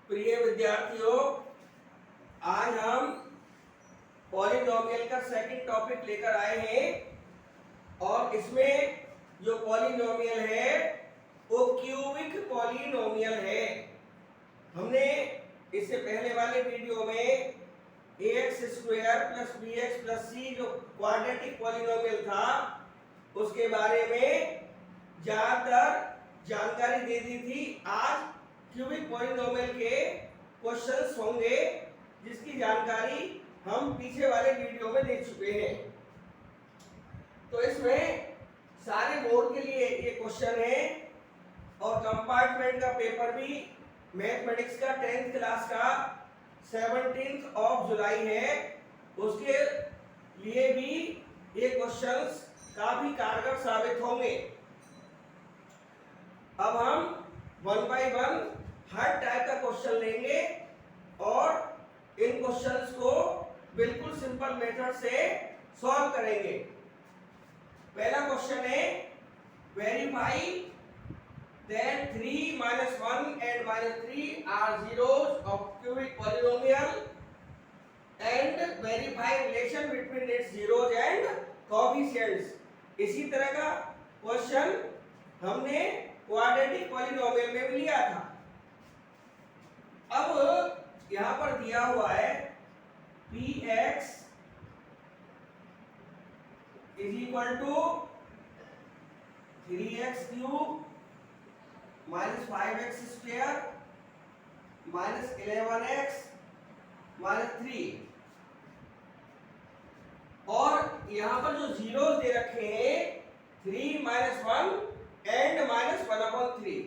प्रिय विद्यार्थियों, आज हम पॉलिनोमियल का सेकंड टॉपिक लेकर आए हैं और इसमें जो पॉलिनोमियल है वो क्यूबिक पॉलिनोमियल है। हमने इससे पहले वाले वीडियो में ax square plus bx plus c जो क्वाड्रेटिक पॉलिनोमियल था उसके बारे में ज्यादातर जानकारी दे दी थी। आज क्यूबिक पॉलिनोमियल के क्वेश्चंस होंगे जिसकी जानकारी हम पीछे वाले वीडियो में दे चुके हैं। तो इसमें सारे बोर्ड के लिए ये क्वेश्चन है और कंपार्टमेंट का पेपर भी मैथमेटिक्स का 10th क्लास का 17 जुलाई है, उसके लिए भी ये क्वेश्चंस काफी कारगर साबित होंगे। अब हम one by one her type का क्वेश्चन लेंगे और इन क्वेश्चंस को बिल्कुल सिंपल मेथड से सॉल्व करेंगे। पहला क्वेश्चन है verify that 3 minus 1 and minus 3 are zeros of cubic polynomial and verify relation between its zeros and coefficients। इसी तरह का क्वेश्चन हमने क्वाड्रेटिक पॉलिनोमियल में भी लिया था। अब यहां पर दिया हुआ है px is equal to 3x cube minus 5x square minus 11x minus 3 और यहां पर जो जीरोस दे रखे हैं 3 minus 1 and minus 1/3,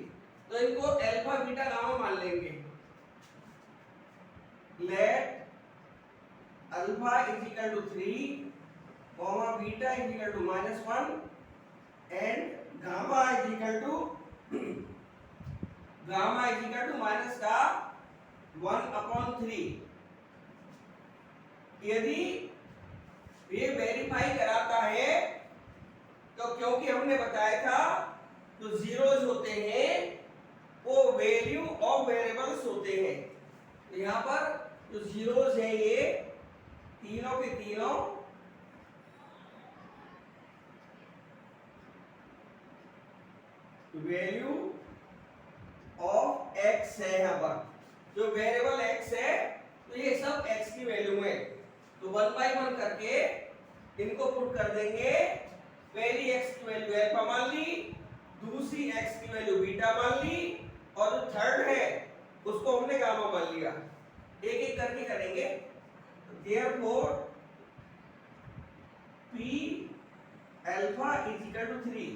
तो इनको अल्फा बीटा गामा मान लेंगे। let alpha is equal to 3 comma beta is equal to -1 and gamma is equal to minus का 1/3। यदि ये वेरीफाई कराता है तो क्योंकि हमने बताया था जो जीरोज होते हैं वो वैल्यू ऑफ वेरिएबल्स होते हैं। तो यहाँ पर जो जीरोज है ये तीनों के तीनों वैल्यू ऑफ x है। यहाँ पर जो वेरिएबल x है तो ये सब x की वैल्यू है, तो 1 बाय 1 करके इनको पुट कर देंगे। पहली x की वैल्यू अल्फा मान ली, दूसरी x की वैल्यू बीटा मान ली और जो थर्ड है उसको हमने गामा मान लिया। एक एक करके करेंगे। Therefore p alpha is equal to 3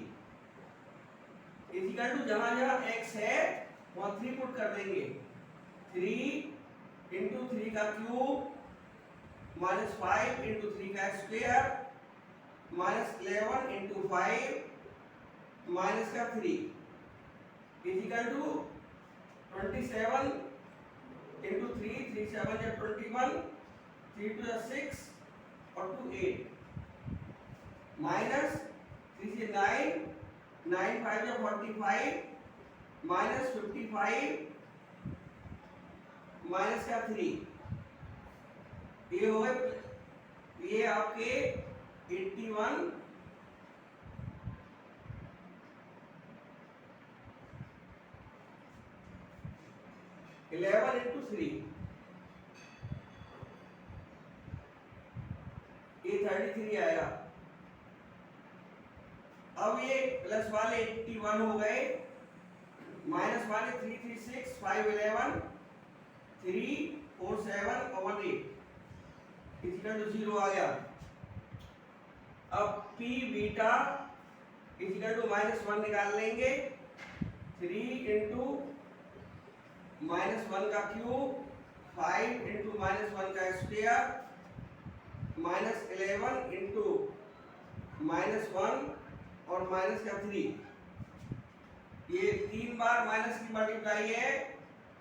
is equal to जहां जहां x है वहां 3 पुट कर देंगे। 3 इंटू 3 का क्यूब माइनस 5 इंटू 3 का स्क्वायर माइनस 11 इंटू 5 माइनस का 3 इज इक्वल टू 27 इंटू 3 3 7 या 21 3 2 6 और 2 8 माइनस 3 से 9 9 5 या 45 माइनस 55 माइनस का 3, ये हो गए ये आपके 81 11 इंटू 3 ये 33 आएगा। अब ये प्लस वाले 81 हो गए, माइनस वाले 3 3 6 5 11 3 4 7 और 1 8 इक्वल टू 0 आ गया। अब p बीटा इक्वल टू -1 निकाल लेंगे। 3 इंटू -1 का क्यूब 5 इंटू -1 का स्क्वायर माइनस 11 इंटू -1 और माइनस का 3, ये 3 बार माइनस की मल्टीप्लाई है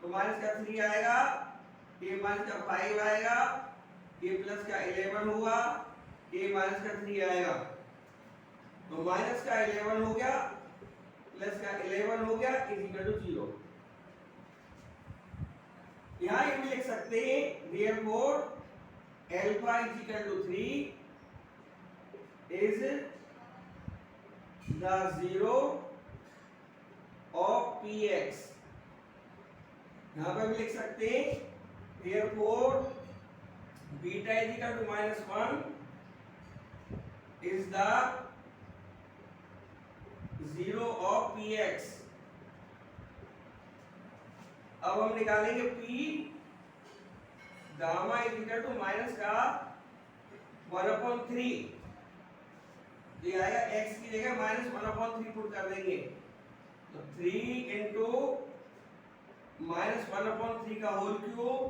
तो माइनस का 3 आएगा, ये माइनस का 5 आएगा, ये प्लस का 11 हुआ, ये माइनस का 3 आएगा। तो माइनस का 11 हो गया प्लस का 11 हो गया इज इक्वल टू 0। यहाँ ये भी लिख सकते हैं therefore alpha is equal to 3 is the zero of px। यहाँ पे भी लिख सकते हैं therefore beta is equal to -1 is the zero of px। अब हम निकालेंगे p gamma is equal to minus का 1/3, ये आएगा x की जगह -1/3 पुट कर देंगे, तो 3 इंटू -1/3 का होल क्यूब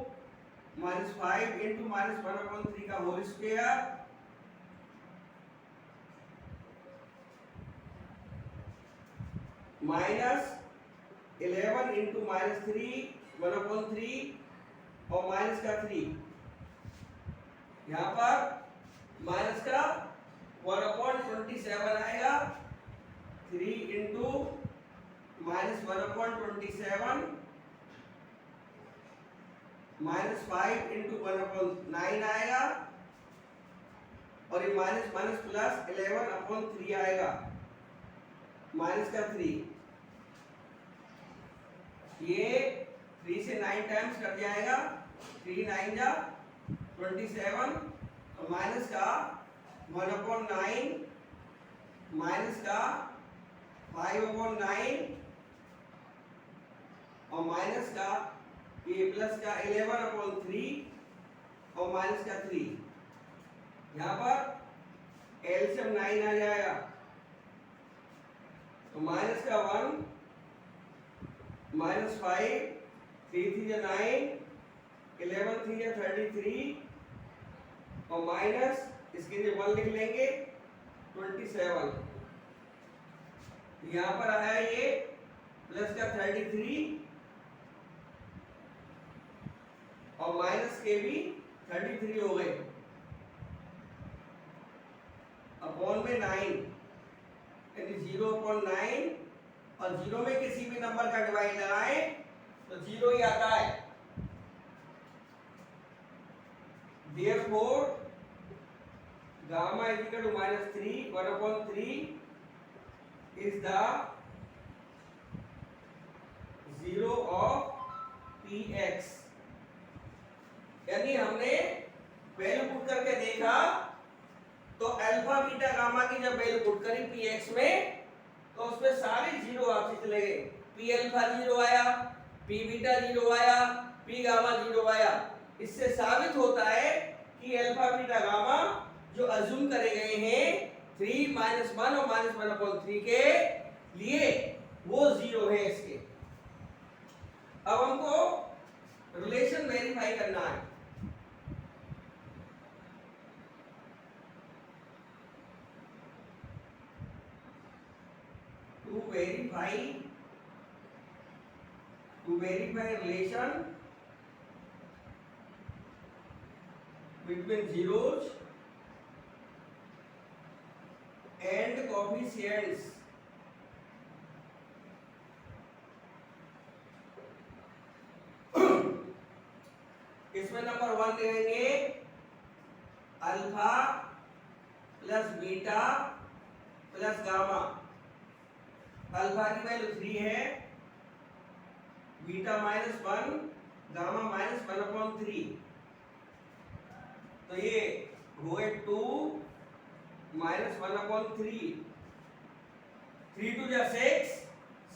-5 इंटू -1/3 का होल स्क्वायर -11 इंटू -3 1/3 और माइनस का 3, यहाँ पर माइनस का 1/27 आएगा, 3 इंटू -1/27 -5 इंटू 1/9 आएगा, और ये माइनस माइनस प्लस 11/3 आएगा, माइनस का 3, ये 3 से 9 टाइम्स कट जाएगा, 3 9 जा 27, और माइनस का 1/9 माइनस का 5/9 और माइनस का ये प्लस का 11/3 और माइनस का 3, यहाँ पर एलसीएम 9 आ जाएगा, तो माइनस का 1 -5 3 3 9 11 3 33 और माइनस इसके लिए 1 लिख लेंगे 27, यहाँ पर आया ये प्लस का 33 और माइनस के भी 33 हो गए, अपॉन में 9 यानी 0/9, और 0 में किसी भी नंबर का डिवाइड लगाएं तो 0 ही आता है। Therefore gamma is equal to -3 1/3 is the zero of px। यानी हमने वैल्यू पुट करके देखा तो अल्फा बीटा गामा की जब वैल्यू पुट करी px में तो उसमें सारे जीरो आपसे चले गए, पी अल्फा 0 आया, पी बीटा 0 आया, पी गामा 0 आया। इससे साबित होता है कि अल्फा बीटा गामा जो अज्यूम करे गए हैं 3 -1 और -1/3 के लिए वो 0 है इसके। अब हमको रिलेशन वेरीफाई करना है। to verify relation between zeros and coefficients इसमें नंबर 1 देंगे alpha plus beta plus gamma. Alpha की वैल्यू 3 है, बीटा -1, गामा -1/3, तो ये हो गए 2 -1/3, 3 2 जा 6,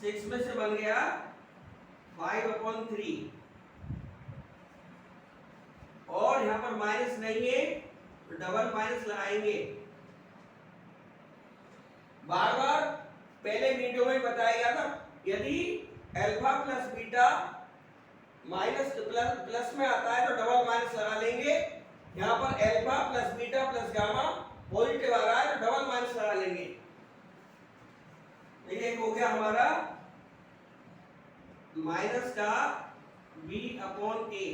6 में से बन गया 5/3, और यहां पर माइनस नहीं है तो डबल माइनस लगाएंगे। बार बार पहले वीडियो में बताया गया था यदि alpha plus beta minus plus में आता है तो डबल माइनस लगा लेंगे। यहाँ पर alpha plus beta plus gamma positive आ रहा है तो डबल माइनस लगा लेंगे। तो ये हो गया हमारा माइनस का b/a।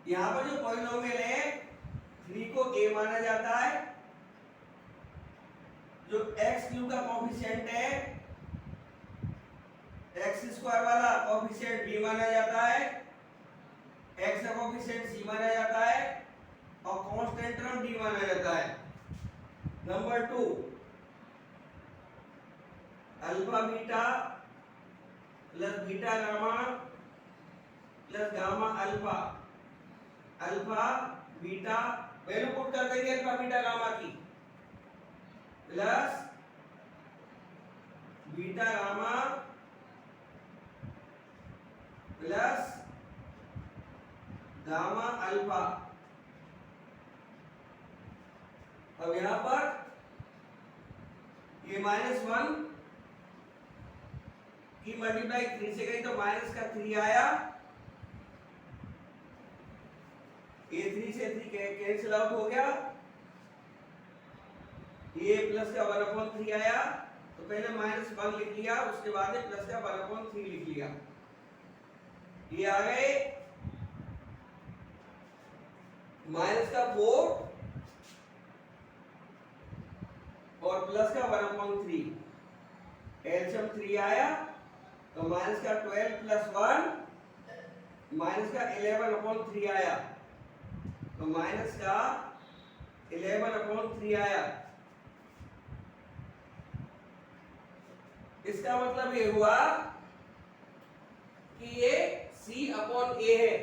यहाँ पर जो पॉलिनोमियल है 3 को a माना जाता है, जो x क्यूब का कोएफिशिएंट है एक्स स्क्वायर वाला कोफिशिएंट बी माना जाता है, एक्स का कोफिशिएंट सी माना जाता है और कांस्टेंट टर्म डी माना जाता है। Number 2 alpha beta plus beta gamma plus gamma alpha, alpha beta value put कर देंगे अल्फा बीटा गामा की, plus beta gamma plus gamma alpha. अब यहां पर ये -1 की मल्टीप्लाई 3 से गई तो माइनस का 3 आया, ये 3 से 3 कैंसिल आउट हो गया, ये प्लस का 1/3 आया तो पहले -1 लिख लिया, उसके बाद प्लस का 1/3 लिख लिया, ये आ गए माइनस का 4 और प्लस का 1/3, एलसीएम 3 आया तो माइनस का 12 प्लस 1 माइनस का 11/3 आया, तो माइनस का 11/3 आया। इसका मतलब ये हुआ कि ये C/A है,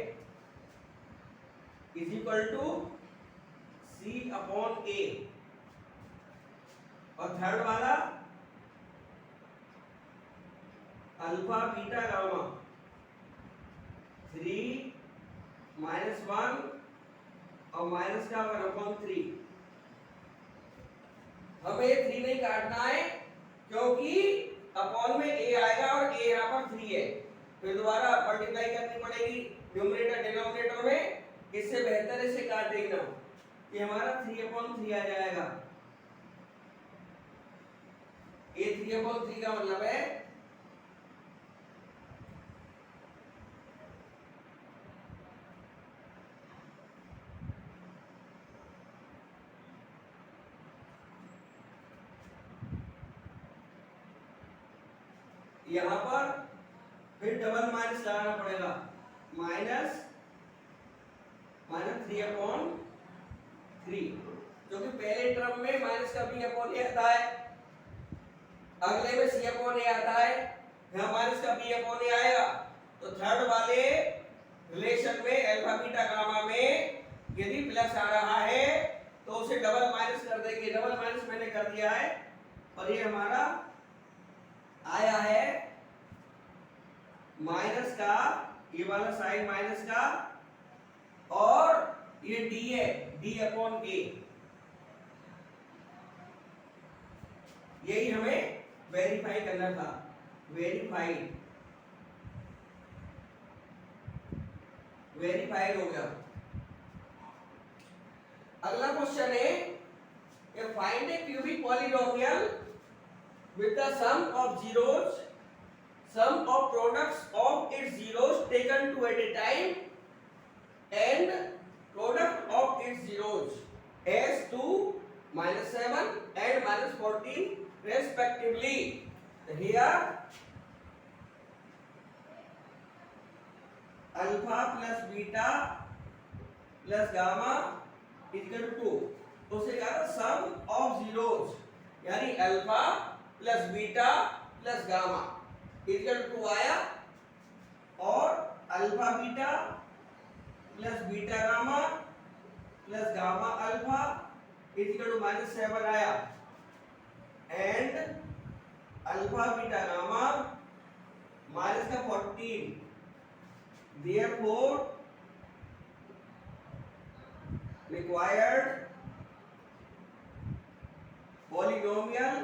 इज इक्वल टू C/A। और थर्ड वाला अल्फा बीटा गामा 3 -1 और माइनस का 1/3। हमें 3 नहीं काटना है क्योंकि अपॉन में a आएगा और a यहाँ पर 3 है, फिर दोबारा मल्टीप्लाई करनी पड़ेगी न्यूमरेटर डिनोमिनेटर में, इससे बेहतर इसे काट देना, ये हमारा 3/3 आ जाएगा। ये 3/3 का मतलब है यहां पर फिर डबल माइनस लगाना पड़ेगा, माइनस 3/3, क्योंकि पहले टर्म में माइनस का b/a आता है, अगले में c/a आता है, यहाँ माइनस का b/a आएगा, तो थर्ड वाले रिलेशन में अल्फा बीटा गामा में यदि प्लस आ रहा है तो उसे डबल माइनस कर देंगे, डबल माइनस मैंने कर दिया है और ये हमारा आया है माइनस का, ये वाला साइन माइनस का, और ये d है d/a, यही हमें वेरीफाई करना था, वेरीफाइड हो गया। अगला क्वेश्चन है find A cubic polynomial with the sum of zeros, sum of products of its zeros taken two at a time and product of its zeros as 2 -7 and -14 respectively. Here alpha plus beta plus gamma is equal to 2, उसे कहा sum of zeros यानी alpha plus beta plus gamma equal to आया, और alpha beta plus beta gamma plus gamma alpha equal to -7 आया, and alpha beta gamma minus का 14, therefore required polynomial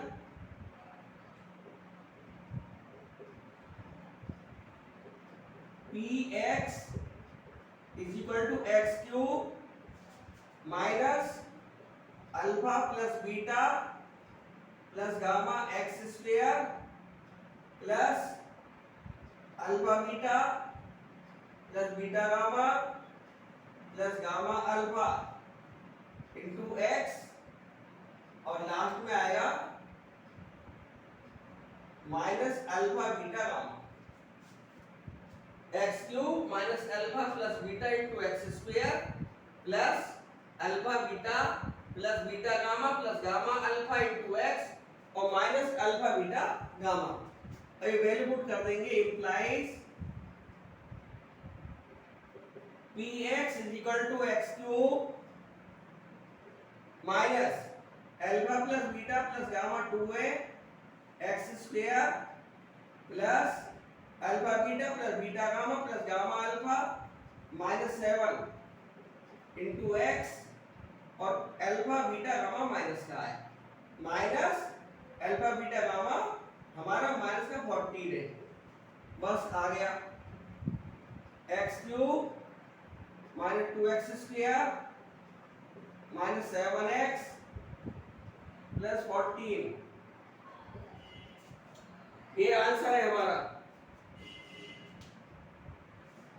px is equal to x cube minus alpha plus beta plus gamma x square plus alpha beta plus beta gamma plus gamma alpha into x, और last में आएगा minus alpha beta gamma. Cube minus alpha plus beta into x square plus alpha beta plus beta gamma plus gamma alpha into x और minus alpha beta gamma. अब ये value put कर देंगे, implies px is equal to x cube minus alpha plus beta plus gamma 2a x square plus alpha beta plus beta gamma plus gamma alpha minus 7 into x और alpha beta gamma minus का है, minus alpha beta gamma हमारा minus का 14 है। बस आ गया x cube minus 2x square minus 7x plus 14, ये answer है हमारा।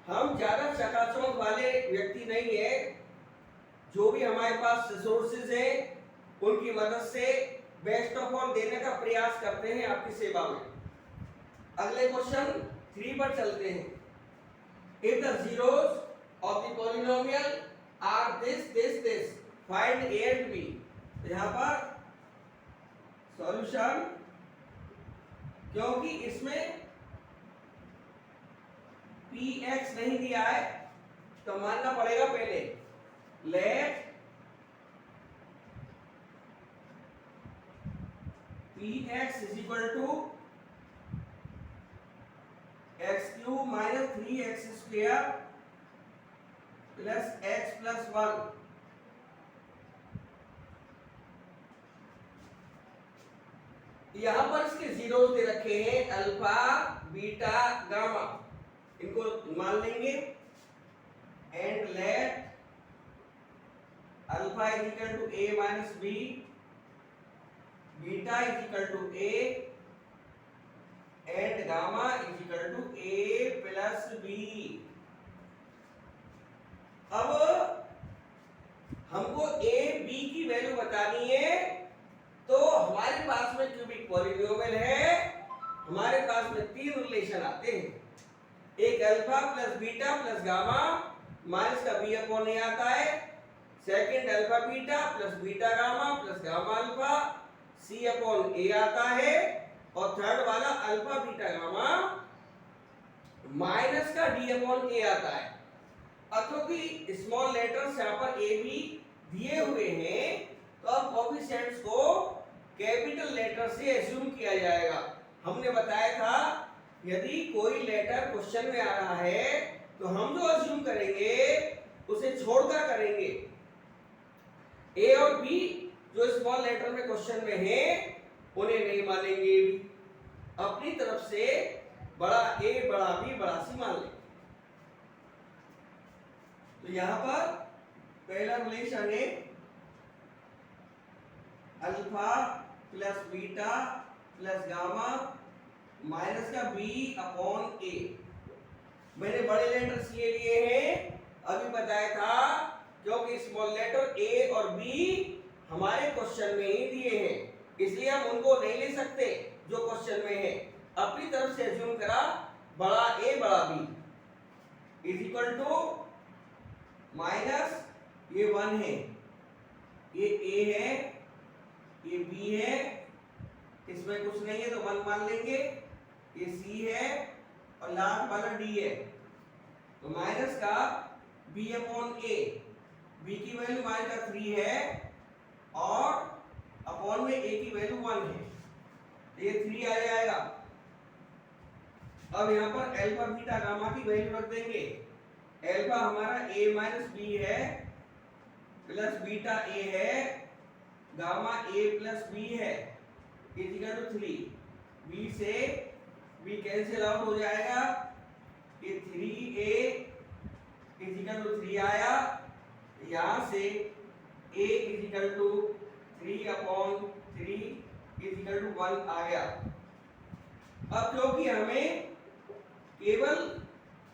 हम ज्यादा चकाचौंध वाले व्यक्ति नहीं है, जो भी हमारे पास रिसोर्सेज हैं उनकी मदद से बेस्ट ऑफ ऑल देने का प्रयास करते हैं आपकी सेवा में। अगले क्वेश्चन 3 पर चलते हैं। If the zeros of the polynomial are this find a and b। तो यहाँ पर सॉल्यूशन, क्योंकि इसमें px नहीं दिया है तो मानना पड़ेगा पहले let px is equal to x cube minus 3x square plus x plus 1। यहां पर इसके जीरोस दे रखे हैं अल्फा बीटा गामा, इनको मान लेंगे and let alpha is equal to a minus b, beta is equal to a and gamma is equal to a plus b। अब हमको a b की वैल्यू बतानी है, तो हमारे पास में क्यूबिक पॉलिनोमियल है, हमारे पास में 3 रिलेशन आते हैं। एक alpha plus beta plus gamma minus का b अपॉन a आता है, second alpha beta plus beta gamma plus gamma alpha c upon a आता है, और थर्ड वाला अल्फा बीटा गामा माइनस का d अपॉन a आता है। अब क्योंकि स्मॉल लेटर्स यहाँ पर a b दिए हुए हैं, तो अब कोएफिशिएंट्स को कैपिटल लेटर से एज्यूम किया जाएगा। हमने बताया था यदि कोई लेटर क्वेश्चन में आ रहा है तो हम जो एज्यूम करेंगे उसे छोड़कर करेंगे। ए और बी जो स्मॉल लेटर में क्वेश्चन में है उन्हें नहीं मानेंगे, अपनी तरफ से बड़ा ए बड़ा बी बड़ा सी मान लेंगे। तो यहां पर पहला रिलेशन है alpha plus beta plus gamma minus का b अपॉन a। मैंने बड़े लेटर्स ये लिए हैं, अभी बताया था, क्योंकि स्मॉल लेटर a और b हमारे क्वेश्चन में ही दिए हैं, इसलिए हम उनको नहीं ले सकते जो क्वेश्चन में है। अपनी तरफ से एज्यूम करा बड़ा a बड़ा b is equal to minus ये 1 है, ये a है, ये b है, इसमें कुछ नहीं है तो 1 मान लेंगे, ये c है और लास्ट वाला d है, तो माइनस का b अपॉन a, b की वैल्यू माइनस का 3 है और अपॉन में a की वैल्यू 1 है, ये 3 आ जाएगा। अब यहाँ पर अल्फा बीटा गामा की वैल्यू रख देंगे। अल्फा हमारा a माइनस b है प्लस बीटा a है, गामा a प्लस b है इज इक्वल टू 3। b से b कैंसिल आउट हो जाएगा, ये 3a इज इक्वल टू 3 आया, यहाँ से a is equal to 3 upon 3 is equal to 1 आ गया। अब क्योंकि हमें केवल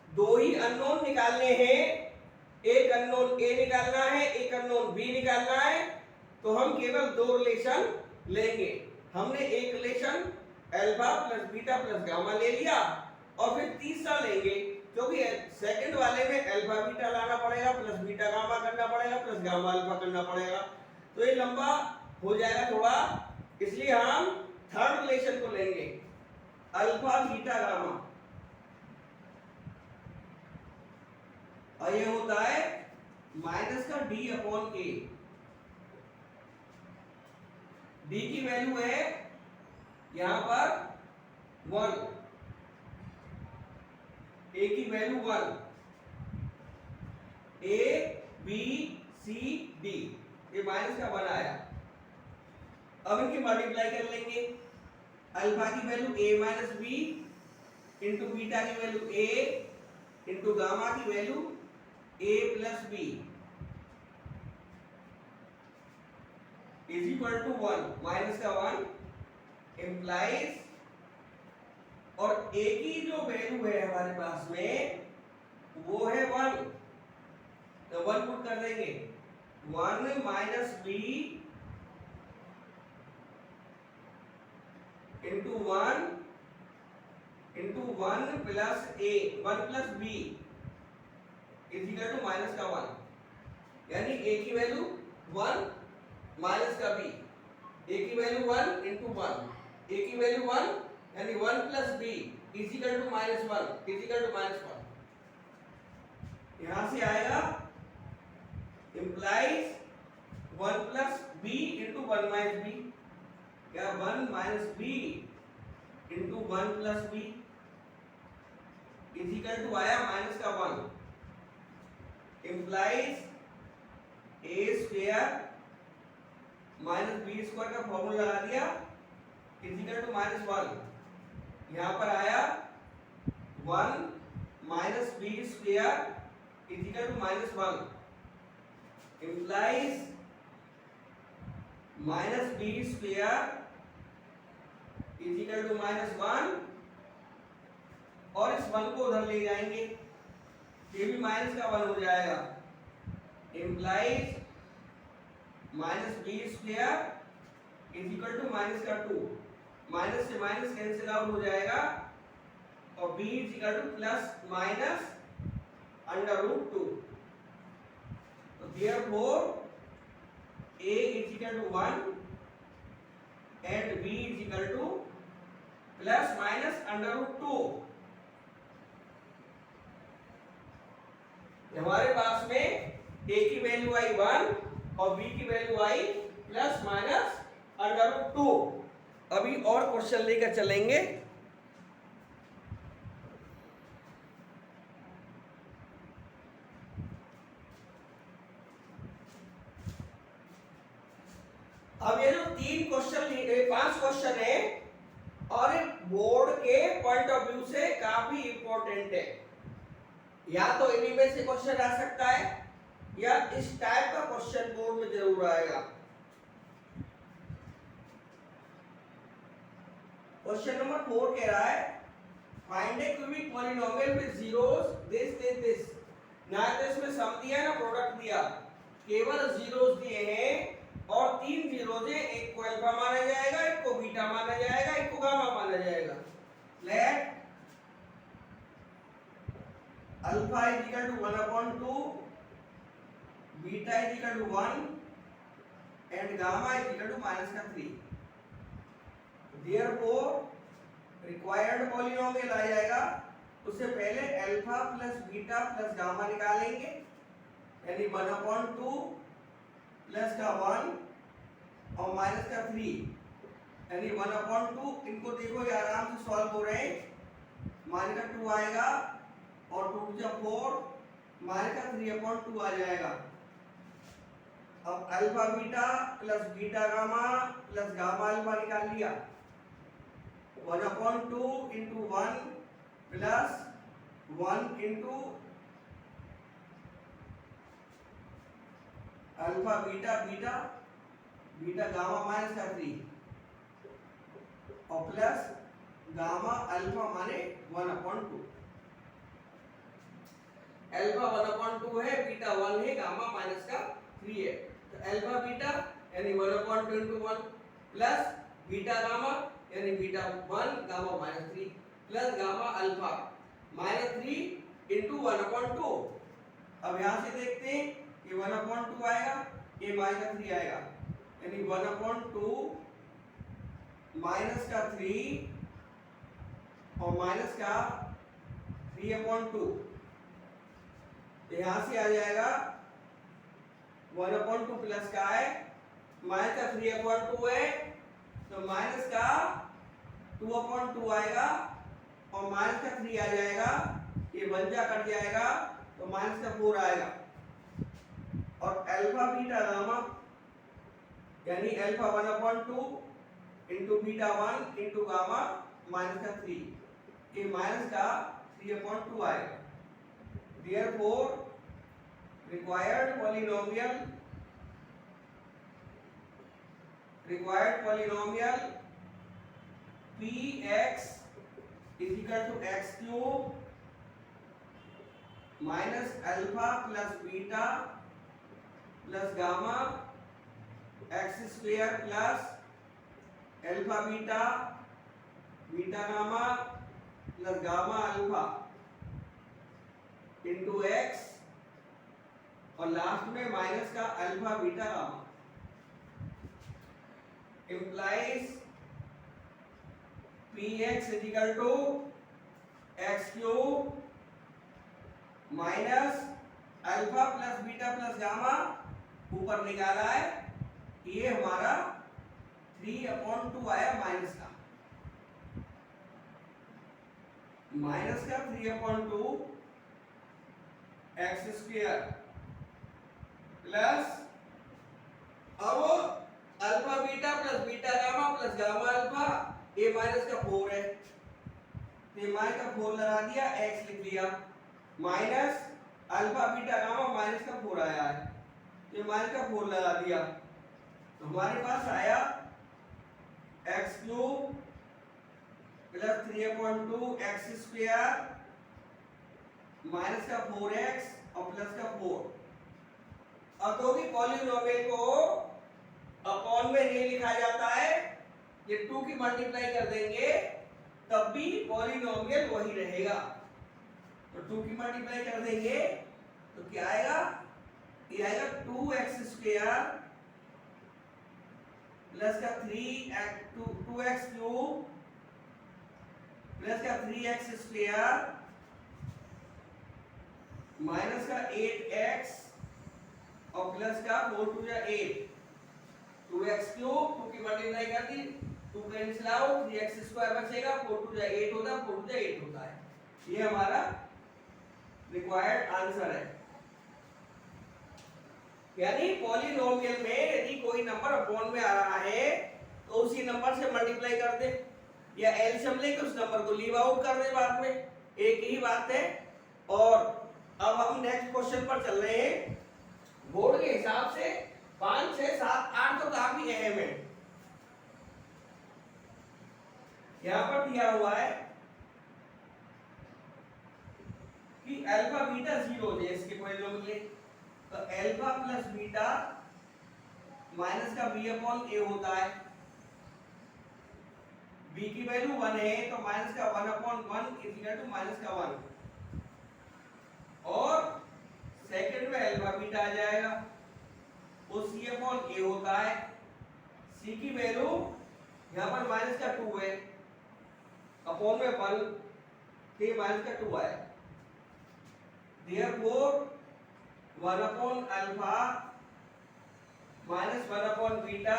2 ही अननोन निकालने हैं, एक अननोन a निकालना है, एक अननोन b निकालना है, तो हम केवल 2 रिलेशन लेंगे। हमने एक relation alpha plus beta plus gamma ले लिया और फिर तीसरा लेंगे, क्योंकि सेकंड वाले में अल्फा बीटा लाना पड़ेगा प्लस बीटा गामा करना पड़ेगा प्लस गामा अल्फा करना पड़ेगा, तो ये लंबा हो जाएगा थोड़ा, इसलिए हम थर्ड रिलेशन को लेंगे अल्फा बीटा गामा, और ये होता है माइनस का डी अपॉन ए। डी की वैल्यू है यहां पर 1, ए की value 1, a b c d, ये माइनस का 1 आया। अब इनकी मल्टीप्लाई कर लेंगे, अल्फा की value a minus b into beta की वैल्यू ए इंटू गामा की value a plus b is equal to 1, minus का 1 इंप्लाइज, और ए की जो वैल्यू है हमारे पास में वो है 1, तो 1 पुट कर देंगे, 1 minus b into 1 plus a, 1 plus b is equal to minus का 1, यानी ए की वैल्यू 1 माइनस का बी, ए की वैल्यू 1 इंटू 1, ए की वैल्यू 1 यानी 1 plus b is equal to minus 1 is equal to minus 1, यहां से आएगा implies 1 plus b into 1 minus b, क्या 1 minus b into 1 plus b is equal to आया minus का 1, implies a square minus b square का formula लगा दिया is equal to minus 1, यहां पर आया 1 minus b square is equal to minus 1, implies minus b square is equal to minus 1, और इस 1 को उधर ले जाएंगे, ये भी माइनस का 1 हो जाएगा, implies minus b square is equal to minus का 2, माइनस से माइनस कैंसिल आउट हो जाएगा, और b is equal to plus minus under root 2, तो therefore a is equal to 1 and b is equal to plus minus under root 2। हमारे पास में a की value आई 1 और b की वैल्यू आई प्लस माइनस अंडर रूट 2। अभी और क्वेश्चन लेकर चलेंगे। अब ये जो 5 क्वेश्चन है और बोर्ड के पॉइंट ऑफ व्यू से काफी इंपॉर्टेंट है, या तो इन्हीं में से क्वेश्चन आ सकता है या इस टाइप का क्वेश्चन बोर्ड में जरूर आएगा। क्वेश्चन नंबर 4 कह रहा है find A cubic polynomial with zeros this, ना तो इसमें सम दिया ना प्रोडक्ट दिया, केवल जीरोस दिए हैं और 3 जीरोस है, एक को अल्फा माना जाएगा, एक को बीटा माना जाएगा, एक को गामा माना जाएगा। Let alpha is equal to 1/2, beta is equal to 1 and gamma is equal to -3। Therefore required polynomial आ जाएगा, उससे पहले alpha plus beta plus gamma निकालेंगे, यानी 1/2 प्लस का 1 और माइनस का 3, यानी 1/2। इनको देखो ये आराम से सॉल्व हो रहे हैं, माइनस का 2 आएगा और 2 जा 4, माइनस का 3/2 आ जाएगा। अब alpha beta plus beta gamma plus gamma alpha निकाल लिया, 1/2 into 1 plus 1 into alpha beta beta beta gamma minus का 3 और प्लस गामा अल्फा माने 1/2। अल्फा 1/2 है, बीटा 1 है, गामा माइनस का 3 है, तो अल्फा बीटा यानी 1/2 इंटू 1 प्लस बीटा गामा यानी beta 1 gamma -3 plus gamma alpha -3 into 1/2। अब यहां से देखते हैं ये 1/2 आएगा, ये -3 आएगा, यानी 1/2 माइनस का 3 और माइनस का 3/2। यहां से आ जाएगा 1/2 प्लस का है माइनस का 3/2 है, तो माइनस का 2/2 आएगा और माइनस का 3 आ जाएगा, ये 1 जा कट जाएगा तो माइनस का 4 आएगा। और अल्फा बीटा गामा यानी alpha 1/2 into beta 1 into gamma minus का 3, ये माइनस का 3/2 आएगा। Therefore required polynomial px is equal to x cube minus alpha plus beta plus gamma x square plus alpha beta beta gamma plus gamma alpha into x और last में minus का alpha beta gamma implies px is equal to x cube minus alpha plus beta plus gamma, ऊपर निकाला है, ये हमारा 3/2 आया minus का 3/2 एक्स स्क्वायर प्लस अब alpha beta plus beta gamma plus gamma alpha, ये माइनस का 4 है, ये माइनस का 4 लगा दिया, एक्स लिख दिया, minus alpha beta gamma minus का 4 आया है, ये माइनस का 4 लगा दिया, तो हमारे पास आया x cube plus 3/2 x square minus का 4x और प्लस का 4। अब तो भी पॉलिनोमियल को अपॉन में नहीं लिखा जाता है, ये 2 की मल्टीप्लाई कर देंगे तब भी पॉलिनोमियल वही रहेगा। तो 2 की मल्टीप्लाई कर देंगे तो क्या आएगा, ये आएगा 2x स्क्वायर प्लस का 2x क्यूब प्लस का 3x स्क्वायर माइनस का 8x और प्लस का 4 2 जा 8, 2x क्यूब 2 की मल्टीप्लाई कर दी, 2 कैंसिल आउट, 3x स्क्वायर बचेगा, 4 2 जा 8 होता है, 4 2 जा 8 होता है, ये हमारा रिक्वायर्ड आंसर है। यानी पॉलिनोमियल में यदि कोई नंबर अपॉन में आ रहा है तो उसी नंबर से मल्टीप्लाई कर दे या एलसीएम लेके उस नंबर को लीव आउट कर दे, बाद में एक ही बात है। और अब हम नेक्स्ट क्वेश्चन पर चल रहे हैं। बोर्ड के हिसाब से 5 6 7 8 तो काफी अहम है। यहां पर दिया हुआ है कि अल्फा बीटा 0 हो जाए, इसके पॉलिनोमियल तो अल्फा प्लस बीटा माइनस का b/a होता है, b की वैल्यू 1 है तो माइनस का 1/1 इज इक्वल टू माइनस का 1, और सेकंड में अल्फा बीटा आ जाएगा, वो c/a होता है, c की वैल्यू यहां पर माइनस का 2 है, अपॉन में 1 के माइनस का 2 आया, therefore 1/अल्फा माइनस 1/बीटा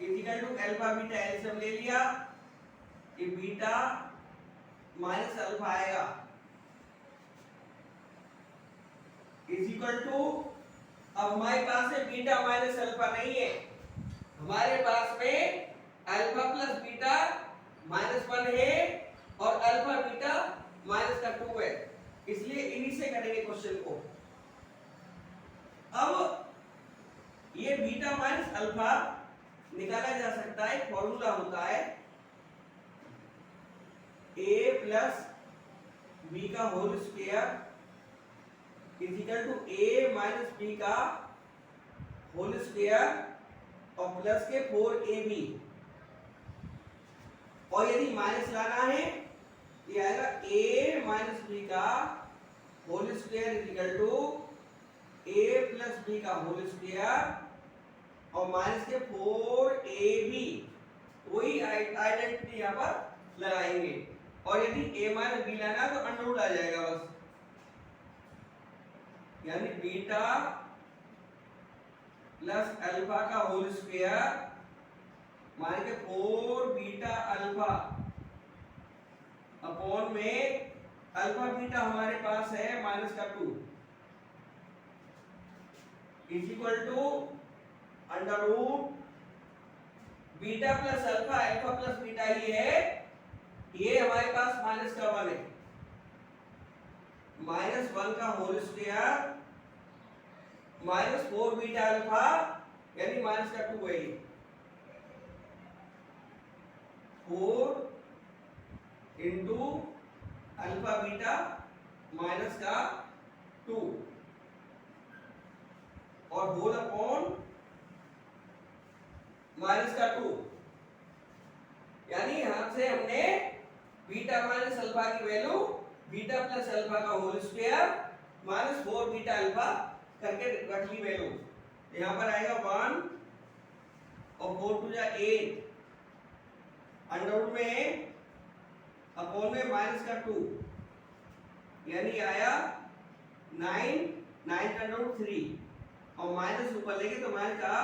is equal to alpha beta LCM ले लिया, ये बीटा माइनस अल्फा आएगा इज इक्वल टू, अब हमारे पास है बीटा माइनस अल्फा नहीं है, हमारे पास में अल्फा प्लस बीटा -1 है और अल्फा बीटा माइनस का 2 है, इसलिए इन्हीं से करेंगे क्वेश्चन को। अब ये बीटा माइनस अल्फा निकाला जा सकता है, फॉर्मूला होता है a प्लस b का whole square is equal to a minus b का होल स्क्वायर और प्लस के 4ab, और यदि माइनस लाना है ये आएगा ए माइनस बी का whole square is equal to a plus b का होल स्क्वायर और माइनस के 4ab, वही आइडेंटिटी यहाँ पर लगाएंगे। और यदि a माइनस बी लाना तो अंडर रूट आ जाएगा बस, यानी बीटा प्लस अल्फा का होल स्क्वायर मान के 4 बीटा अल्फा अपॉन में अल्फा बीटा हमारे पास है माइनस का 2 is equal to under root beta plus alpha, alpha plus beta ही है, ये हमारे पास माइनस का 1 है, माइनस 1 का whole square minus 4 beta alpha यानी माइनस का 2 है, 4 इंटू अल्फा बीटा माइनस का 2 और होल अपॉन माइनस का 2, यानी यहां से हमने बीटा माइनस अल्फा की वैल्यू बीटा प्लस अल्फा का whole square minus 4 beta alpha करके रख ली वैल्यू। यहां पर आएगा 1 और 4 टू जा 8 अंडर रूट में अपॉन में माइनस का 2 यानी आया 9 का अंडर रूट 3 और माइनस ऊपर लेंगे तो माइनस का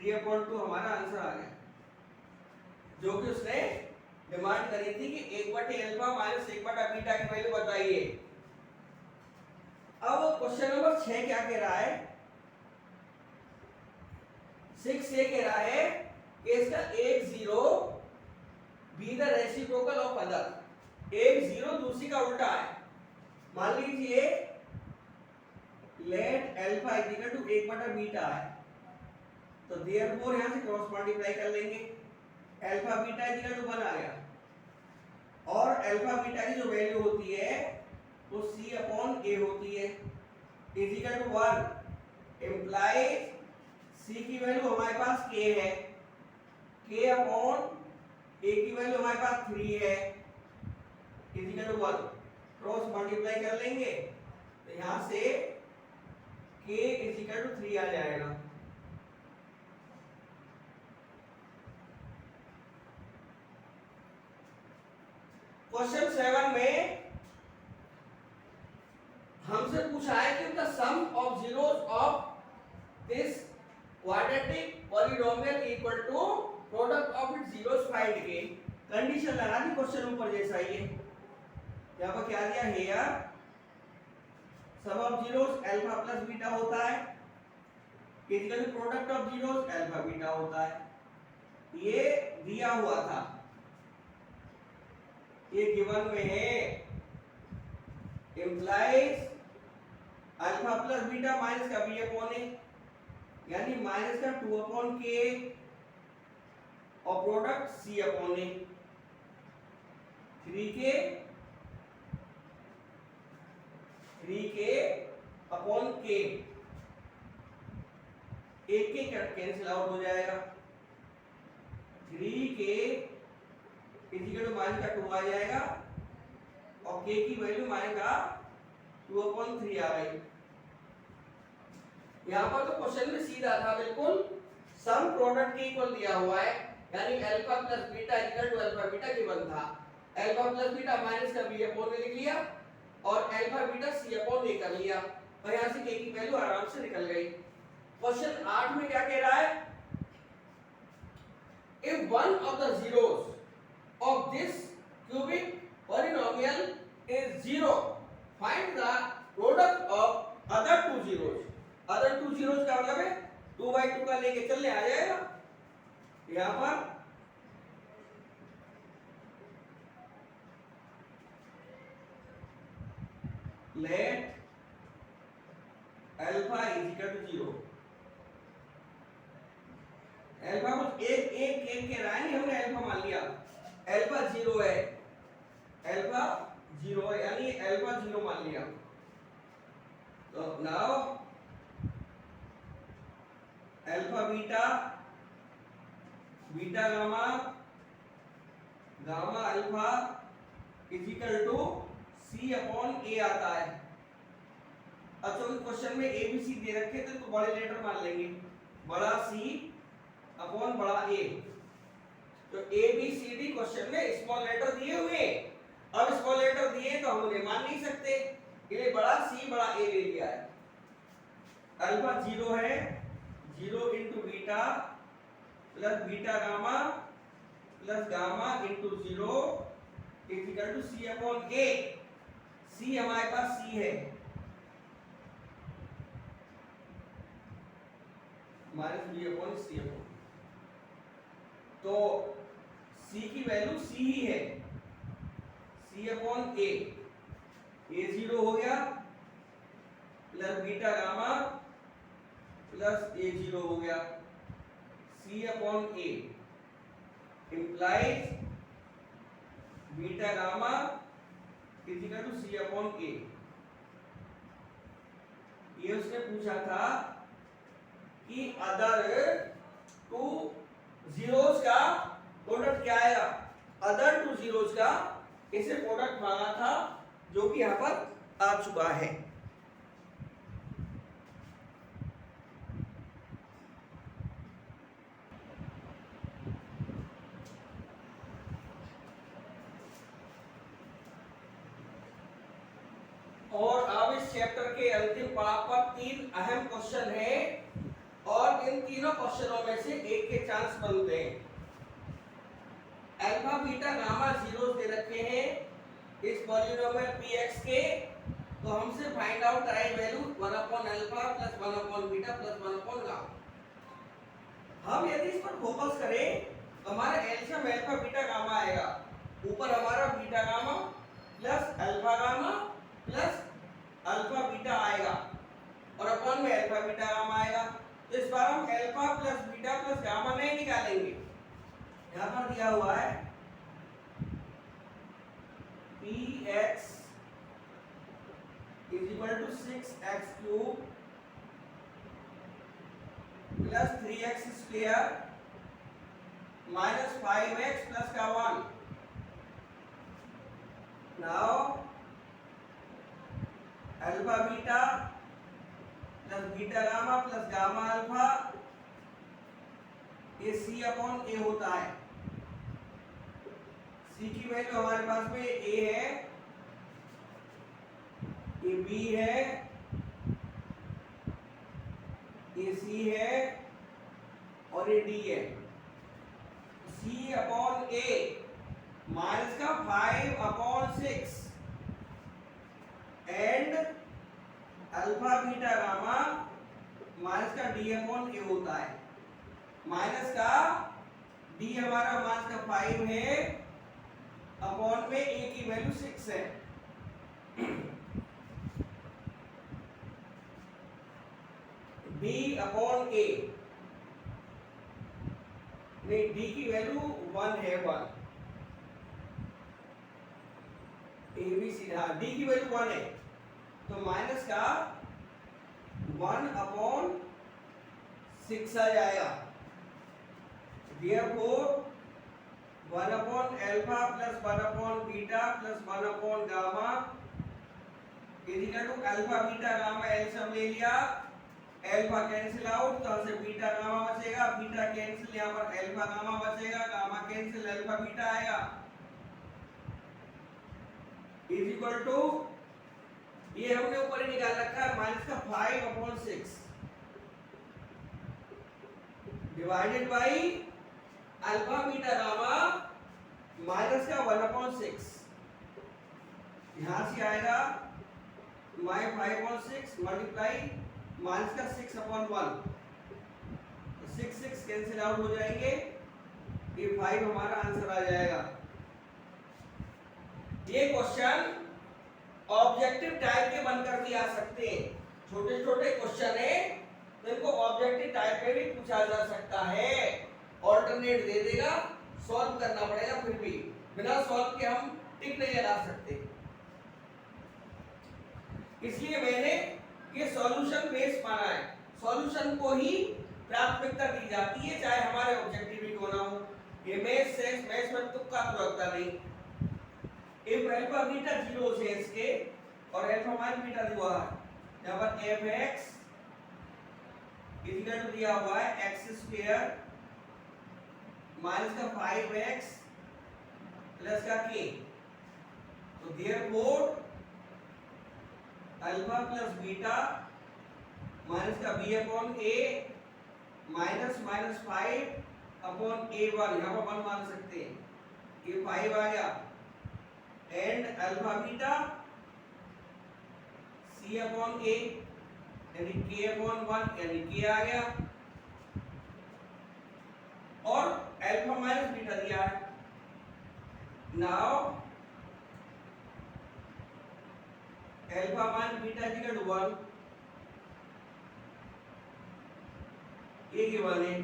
3/2 हमारा आंसर आ गया, जो कि उसने डिमांड करी थी कि 1/अल्फा माइनस 1/बीटा की वैल्यू बताइए। अब क्वेश्चन नंबर 6 क्या कह रहा है, 6 ये कह रहा है कि इसका एक zero be the reciprocal of other, एक जीरो दूसरी का उल्टा है। मान लीजिए let alpha is equal to 1/बीटा है, तो देयरफॉर यहां से क्रॉस मल्टीप्लाई कर लेंगे, alpha beta is equal to 1 आ गया और अल्फा बीटा की जो वैल्यू होती है वो c अपॉन a होती है is equal to 1 implies c की वैल्यू हमारे पास k है, k अपॉन a की वैल्यू हमारे पास 3 है is equal to 1, cross multiply कर लेंगे तो यहां से k इज इक्वल टू 3 आ जाएगा। क्वेश्चन 7 में हमसे पूछा है कि the sum of zeros of this quadratic polynomial equal to product of its zeros find के, कंडीशन लगा दी क्वेश्चन ऊपर जैसा ही है। यहां पर क्या दिया है, sum of zeros alpha plus beta होता है equal to product of zeros alpha beta होता है, ये दिया हुआ था, ये गिवन में है, implies alpha plus beta minus का बी अपॉन ए यानी माइनस का 2 अपॉन के और प्रोडक्ट सी अपॉन ए, 3k अपॉन के, एक के कैंसिल आउट हो जाएगा, 3k इक्वल टू माइनस का 2 आ जाएगा और k की वैल्यू माइनस का 2/3 आ गई। यहाँ पर तो क्वेश्चन में सीधा था बिल्कुल, सम प्रोडक्ट के इक्वल दिया हुआ है यानी alpha plus beta equal to alpha beta given था, अल्फा प्लस बीटा माइनस का b अपॉन लिख लिया और alpha beta c upon a कर लिया और यहाँ से k की वैल्यू आराम से निकल गई। क्वेश्चन 8 में क्या कह रहा है, if one of the zeros of this cubic polynomial is 0, find the product of other two zeros। other two zeros का मतलब है 2/2 का लेके चलने आ जाएगा, यहाँ पर let alpha is equal to 0, alpha को एक एक एक के रहा है, हमने अल्फा मान लिया, अल्फा 0 है, अल्फा 0 है यानी अल्फा 0 मान लिया। तो now alpha beta, beta gamma, gamma alpha is equal to C upon a आता है। अच्छा क्वेश्चन में ए बी सी दे रखे थे तो बड़े लेटर मान लेंगे, बड़ा सी अपॉन बड़ा ए। तो a b c d question में स्मॉल लेटर दिए हुए, अब स्मॉल लेटर दिए तो हम उन्हें मान नहीं सकते, इसलिए बड़ा सी बड़ा ए ले लिया है। अल्फा 0 है, 0 into beta plus beta gamma plus gamma into 0 is equal to C upon A. C हमारे पास सी है, minus B upon C upon, तो सी की वैल्यू सी ही है, सी अपॉन ए। ए 0 हो गया plus beta gamma plus a 0 हो गया, c upon a implies beta gamma is equal to C upon a. ये उसने पूछा था कि अदर टू जीरोस का प्रोडक्ट क्या आएगा, अदर टू जीरोस का इसे प्रोडक्ट मांगा था, जो कि यहां पर आ चुका है। और अब इस चैप्टर के अंतिम पड़ाव पर 3 अहम क्वेश्चन हैं और इन तीनों क्वेश्चनों में से एक के चांस बनते हैं। अल्फा बीटा गामा जीरोस दे रखे हैं इस पॉलिनोमियल px के, तो हमसे find out I value 1 upon alpha plus 1 upon beta plus 1 upon gamma. हम यदि इस पर फोकस करें तो हमारा एलसीएम अल्फा बीटा गामा आएगा, ऊपर हमारा beta gamma plus alpha gamma plus alpha beta आएगा और अपॉन में अल्फा बीटा गामा आएगा। तो इस बार हम alpha plus beta plus gamma नहीं निकालेंगे, यहां पर दिया हुआ है px is equal to 6x cube plus 3x square minus 5x plus का 1। Now alpha beta plus beta gamma plus gamma alpha, ये सी अपॉन ए होता है। सी की वैल्यू हमारे पास में ए है, ये बी है, ये सी है और ये डी है। सी अपॉन ए माइनस का 5 upon 6 and alpha beta gamma minus का डी अपॉन ए होता है। माइनस का डी हमारा माइनस का 5 है, अपॉन में ए की वैल्यू 6 है। डी अपॉन ए, नहीं डी की वैल्यू 1 है, 1 ए बी सी, हाँ डी की वैल्यू 1 है, तो माइनस का 1 अपॉन 6 आ जाएगा। Therefore 1 upon alpha plus 1 upon beta plus 1 upon gamma is equal to alpha beta gamma LCM ले लिया, अल्फा कैंसिल आउट तो हमसे बीटा गामा बचेगा, बीटा कैंसिल, यहाँ पर अल्फा गामा बचेगा, गामा कैंसिल, अल्फा बीटा आएगा इज इक्वल टू, ये हमने ऊपर ही निकाल रखा है, माइनस का 5 upon 6 divided by alpha beta gamma minus का 1 अपॉन 6, यहां से आएगा माइनस 5 अपॉन 6 मल्टीप्लाई माइनस का 6 अपॉन 1, 6 कैंसिल आउट हो जाएंगे, ये 5 हमारा आंसर आ जाएगा। ये क्वेश्चन ऑब्जेक्टिव टाइप के बनकर भी आ सकते हैं, छोटे छोटे क्वेश्चन है तो इनको ऑब्जेक्टिव टाइप में भी पूछा जा सकता है। ऑल्टरनेट दे देगा, सॉल्व करना पड़ेगा, फिर भी बिना सॉल्व के हम टिक नहीं लगा सकते, इसलिए मैंने ये सॉल्यूशन बेस माना है। सॉल्यूशन को ही प्राथमिकता दी जाती है, चाहे हमारे ऑब्जेक्टिव ही क्यों ना हो। ये मैथ्स में तुक्का तो लगता नहीं। इफ अल्फा बीटा 0 से इसके और अल्फा माइनस बीटा दिया हुआ है, यहाँ पर एफ एक्स इक्वल टू दिया हुआ है एक्स स्क्वायर माइनस का 5x प्लस का k, तो therefore alpha plus beta minus का b upon a minus minus 5 upon a1, यहाँ पर 1 मान सकते हैं, ये 5 आ गया, and alpha beta c upon a यानी k अपॉन 1 यानी k आ गया, और अल्फा माइनस बीटा दिया है। Now alpha minus beta equal to 1, ये गिवन है।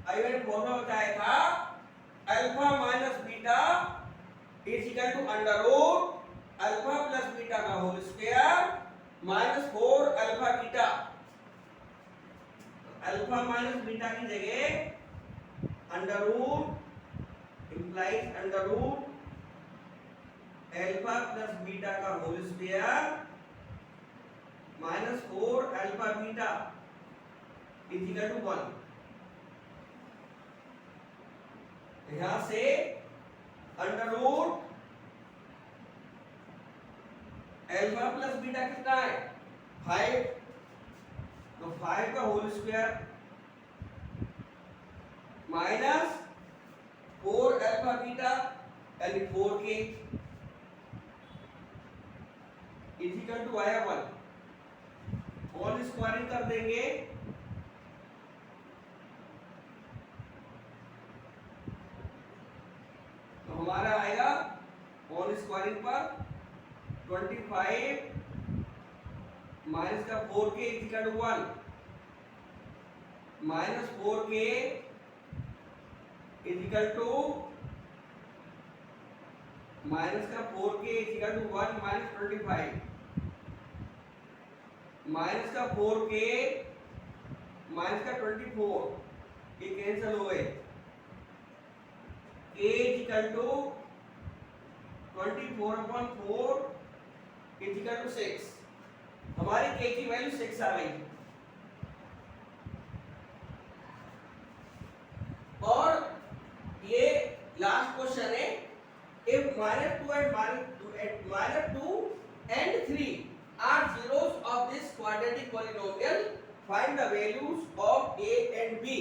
अभी मैंने फॉर्मूला बताया था alpha minus beta is equal to under root alpha plus beta का whole square minus 4 alpha beta. Alpha minus beta की जगह under root implies under root alpha plus beta का whole square minus 4 alpha beta is equal to 1। यहां से under root alpha plus beta कितना है 5, तो 5 का whole square minus 4 alpha beta यानी 4k इज इक्वल टू आया 1। होल स्क्वायरिंग कर देंगे तो हमारा आएगा होल स्क्वायरिंग पर 25 माइनस का 4k is equal to 1 minus 4k is equal to minus का 4k is equal to 1 minus 25 minus का 4k माइनस का 24 ये कैंसिल हो गए, k is equal to 24/4 is equal to 6। हमारी k की वैल्यू 6 आ गई। और ये लास्ट क्वेश्चन है, if minus 2 and 3 are zeros of this quadratic polynomial, find the values of a and b।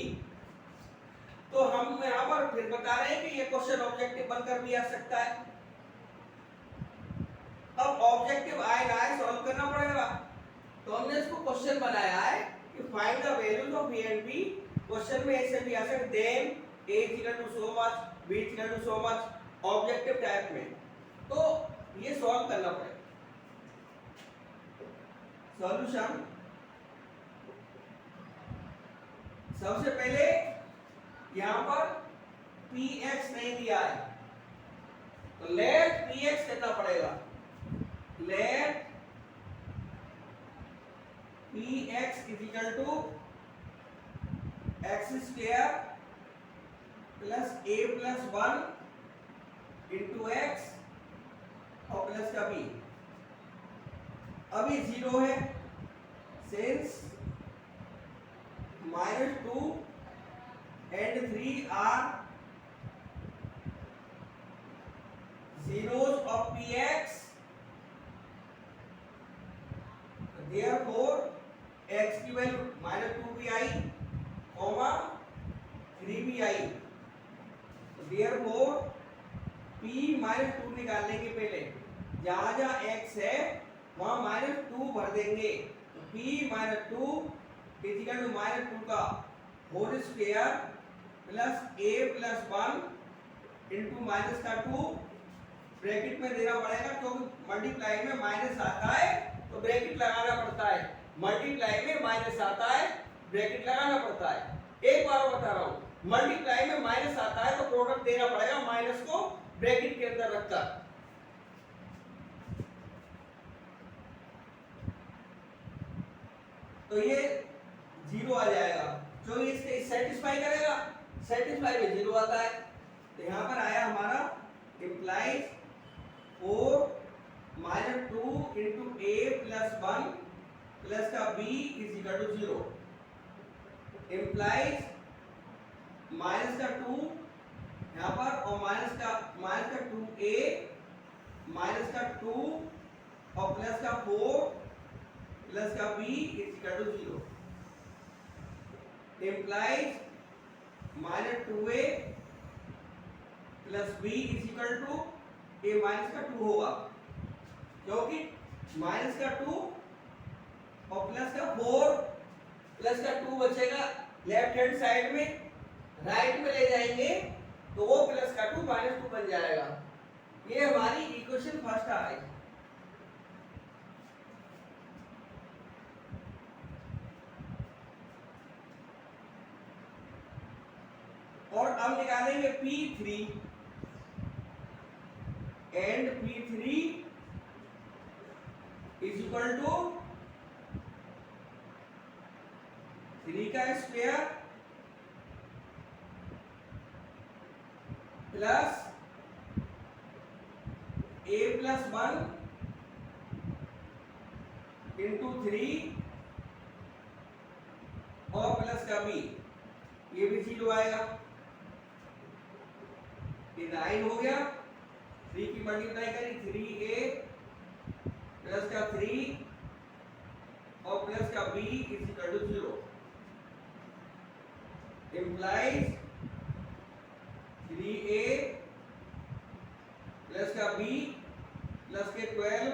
तो हम यहाँ पर फिर बता रहे हैं कि ये क्वेश्चन ऑब्जेक्टिव बनकर भी आ सकता है। अब ऑब्जेक्टिव आए ना आए सॉल्व करना पड़ेगा, तो हमने इसको क्वेश्चन बनाया है कि find the values of a and b. Question में ऐसे भी आ सकते then a is equal to so much, b is equal to so much, objective type में, तो ये सॉल्व करना पड़ेगा। सॉल्यूशन सबसे पहले यहां पर px नहीं दिया है, तो लेट px करना पड़ेगा। Let px is equal to x square plus a plus 1 into x और प्लस का b। अभी 0 है since -2 and 3 are zeros of px, therefore x की वैल्यू -2 भी आई कॉमा 3 भी आई, therefore p -2 निकालने के पहले जहां जहां x है वहां -2 भर देंगे, तो p -2 इज इक्वल टू -2 का whole square plus a plus 1 into minus का 2 ब्रैकेट में देना पड़ेगा, क्योंकि मल्टीप्लाई में माइनस आता है तो ब्रैकेट लगाना पड़ता है। मल्टीप्लाई में माइनस आता है ब्रैकेट लगाना पड़ता है। एक बार बता रहा हूं, मल्टीप्लाई में माइनस आता है तो प्रोडक्ट देना पड़ेगा माइनस को ब्रैकेट के अंदर रखकर। तो ये 0 आ जाएगा, जो इसके सेटिस्फाई करेगा, सेटिस्फाई में 0 आता है, तो यहां पर आया हमारा implies 4 minus 2 into a plus 1 plus का b is equal to 0 implies minus का 2 यहाँ पर और माइनस का 2a माइनस का 2 और प्लस का 4 प्लस का b is equal to 0 implies minus 2a plus b is equal to a minus का 2 होगा क्योंकि माइनस का 2 और प्लस का 4 प्लस का 2 बचेगा लेफ्ट हैंड साइड में, राइट में ले जाएंगे तो वो प्लस का 2 माइनस 2 बन जाएगा। ये हमारी इक्वेशन फर्स्ट आ गई। और अब निकालेंगे P3 and P3 is equal to 3 का square plus a plus 1 into 3 और प्लस का b, ये भी 0 आएगा। ये 9 हो गया, 3 की मल्टीप्लाई करी 3a प्लस का 3 और प्लस का b is equal to 0 implies 3a plus का b प्लस के 12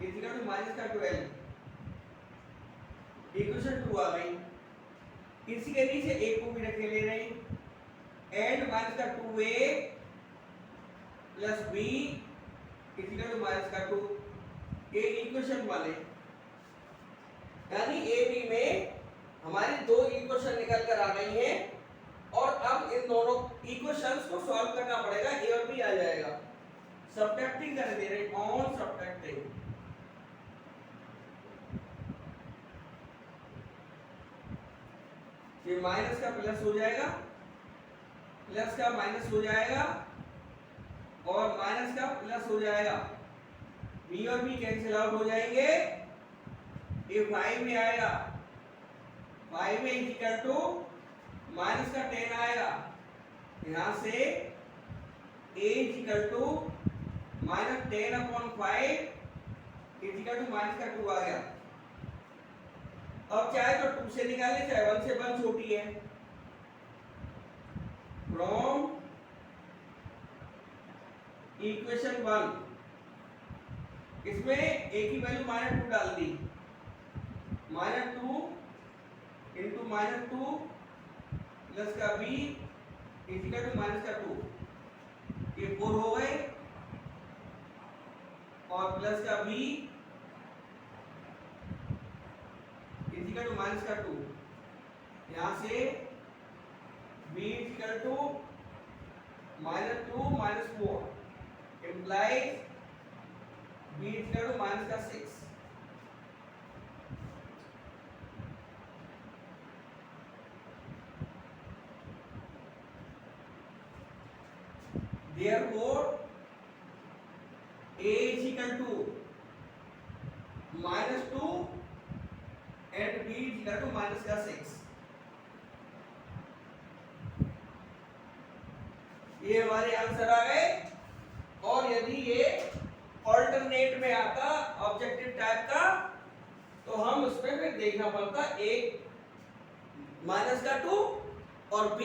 इज इक्वल टू माइनस का 12। इक्वेशन 2 आ गई। इसी के नीचे a को भी रखे ले रहे हैं एंड माइनस का 2a plus b is equal to minus का 2। ये इक्वेशन वाले यानी ए बी में हमारी दो इक्वेशन निकल कर आ गई हैं और अब इन दोनों इक्वेशंस को सॉल्व करना पड़ेगा, ए और बी आ जाएगा। सब्ट्रैक्टिंग कर दे रहे ऑन सब्ट्रैक्टिंग, ये माइनस का प्लस हो जाएगा, प्लस का माइनस हो जाएगा और माइनस का प्लस हो जाएगा। बी और बी कैंसिल आउट हो जाएंगे, ये 5 में आएगा, 5 में इक्वल टू माइनस का 10 आएगा। यहां से a equal to minus 10 upon 5 equal to minus का 2 आ गया। अब चाहे तो 2 से निकाले चाहे 1 से 1 छोटी है। फ्रॉम इक्वेशन 1 इसमें a की वैल्यू माइनस 2 डाल दी, माइनस 2 इंटू माइनस 2 प्लस का b इक्वल टू माइनस का 2, ये 4 हो गए और प्लस का b इक्वल टू माइनस का 2। यहां से b equal to minus 2 minus 4 implies b equal to minus का 6। Therefore, a is equal to minus 2 and b is equal to minus का 6। ये हमारे आंसर आ गए। और यदि ये ऑल्टरनेट में आता ऑब्जेक्टिव टाइप का तो हम उसमें फिर देखना पड़ता एक माइनस का 2 और b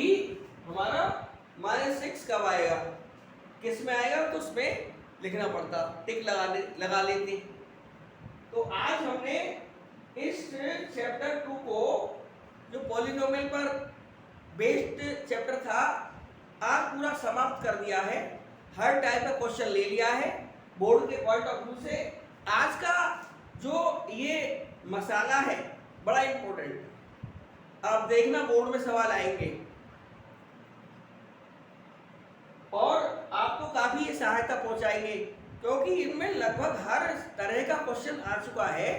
हमारा माइनस 6 कब आएगा, किस में आएगा, तो उसमें लिखना पड़ता, टिक लगा लेते। तो आज हमने इस चैप्टर 2 को जो पॉलिनोमियल पर बेस्ड चैप्टर था आज पूरा समाप्त कर दिया है। हर टाइप का क्वेश्चन ले लिया है बोर्ड के पॉइंट ऑफ व्यू से। आज का जो ये मसाला है बड़ा इंपॉर्टेंट, आप देखना बोर्ड में सवाल आएंगे और आपको काफी सहायता पहुंचाएंगे क्योंकि इनमें लगभग हर तरह का क्वेश्चन आ चुका है।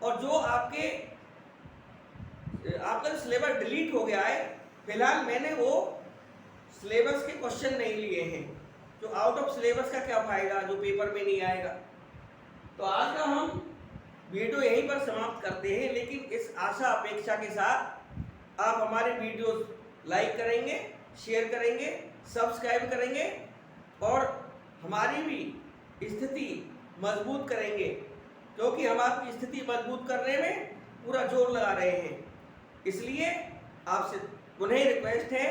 और जो आपका सिलेबस डिलीट हो गया है, फिलहाल मैंने वो सिलेबस के क्वेश्चन नहीं लिए हैं तो आउट ऑफ सिलेबस का क्या फायदा जो पेपर में नहीं आएगा। तो आज का हम वीडियो यहीं पर समाप्त करते हैं, लेकिन इस आशा अपेक्षा के साथ आप हमारे वीडियोस लाइक करेंगे, शेयर करेंगे, सब्सक्राइब करेंगे और हमारी भी स्थिति मजबूत करेंगे, क्योंकि हम आपकी स्थिति मजबूत करने में पूरा जोर लगा रहे हैं। इसलिए आपसे पुनः रिक्वेस्ट है,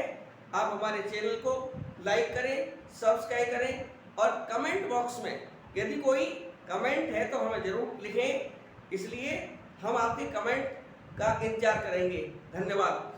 आप हमारे चैनल को लाइक करें, सब्सक्राइब करें और कमेंट बॉक्स में यदि कोई कमेंट है तो हमें ज़रूर लिखें। इसलिए हम आपके कमेंट का इंतजार करेंगे। धन्यवाद।